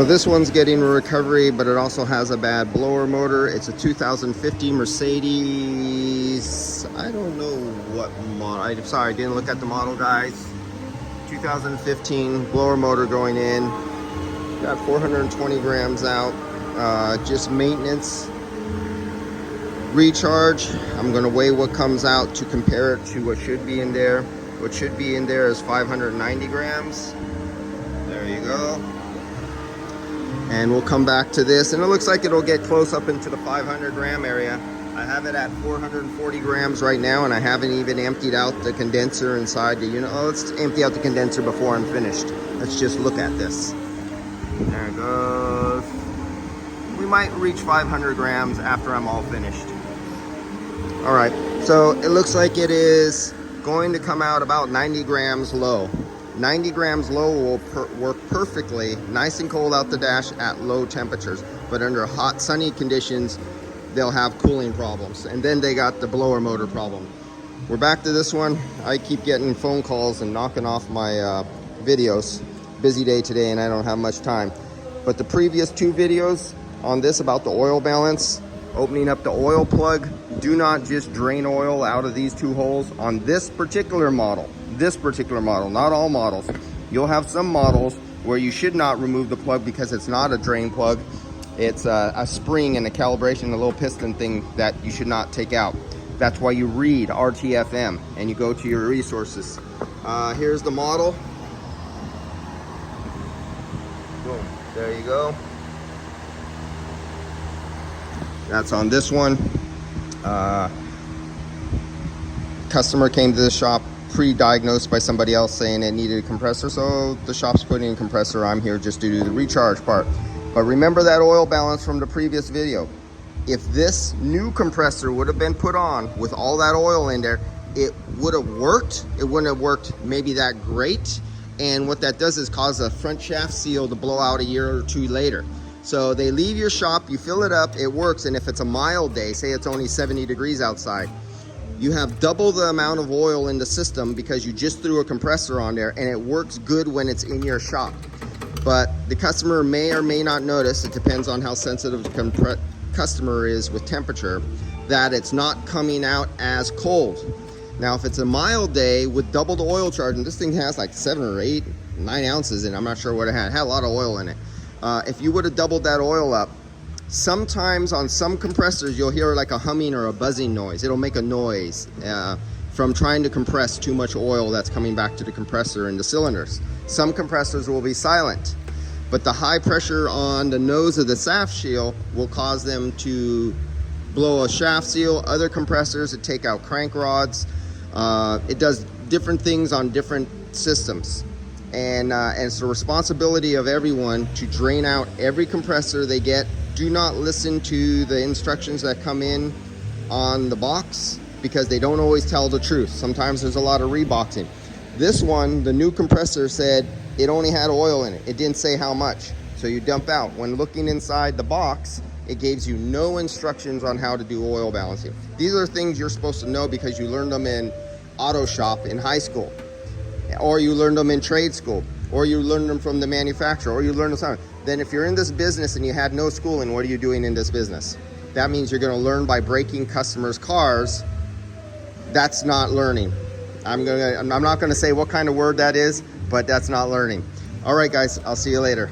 So this one's getting a recovery, but it also has a bad blower motor. It's a 2050 Mercedes. I don't know what model. I'm sorry, I didn't look at the model, guys. 2015 blower motor going in. Got 420 grams out. Just maintenance. Recharge. I'm going to weigh what comes out to compare it to what should be in there. What should be in there is 590 grams. There you go. And we'll come back to this, and it looks like it'll get close up into the 500 gram area. I have it at 440 grams right now, and I haven't even emptied out the condenser inside the unit. Oh, let's empty out the condenser before I'm finished. Let's just look at this. There it goes. We might reach 500 grams after I'm all finished. All right, so it looks like it is going to come out about 90 grams low. 90 grams low will work perfectly, nice and cold out the dash at low temperatures. But under hot, sunny conditions, they'll have cooling problems. And then they got the blower motor problem. We're back to this one. I keep getting phone calls and knocking off my videos. Busy day today and I don't have much time. But the previous two videos on this about the oil balance, opening up the oil plug, do not just drain oil out of these two holes on this particular model. This particular model, not all models. You'll have some models where you should not remove the plug because it's not a drain plug. It's a spring and a calibration, a little piston thing that you should not take out. That's why you read RTFM and you go to your resources. Here's the model. Boom, there you go. That's on this one. Customer came to the shop pre-diagnosed by somebody else saying it needed a compressor, so the shop's putting in a compressor. I'm here just to do the recharge part. But remember that oil balance from the previous video. If this new compressor would have been put on with all that oil in there, it would have worked. It wouldn't have worked maybe that great. And what that does is cause a front shaft seal to blow out a year or two later. So they leave your shop, you fill it up, it works. And if it's a mild day, say it's only 70 degrees outside, you have double the amount of oil in the system because you just threw a compressor on there, and it works good when it's in your shop. But the customer may or may not notice, it depends on how sensitive the customer is with temperature, that it's not coming out as cold. Now, if it's a mild day with double the oil charge, and this thing has like 7 or 8, 9 ounces in it, I'm not sure what it had. It had a lot of oil in it. If you would have doubled that oil up, sometimes on some compressors, you'll hear like a humming or a buzzing noise. It'll make a noise from trying to compress too much oil that's coming back to the compressor and the cylinders. Some compressors will be silent, but the high pressure on the nose of the shaft seal will cause them to blow a shaft seal. Other compressors, it take out crank rods. It does different things on different systems. And it's the responsibility of everyone to drain out every compressor they get. Do not listen to the instructions that come in on the box because they don't always tell the truth. Sometimes there's a lot of reboxing. This one, the new compressor said it only had oil in it. It didn't say how much. So you dump out. When looking inside the box, it gives you no instructions on how to do oil balancing. These are things you're supposed to know because you learned them in auto shop in high school, or you learned them in trade school, or you learned them from the manufacturer, or you learned them something. Then if you're in this business and you had no schooling, what are you doing in this business? That means you're going to learn by breaking customers' cars. That's not learning. I'm not going to say what kind of word that is, but that's not learning. All right, guys, I'll see you later.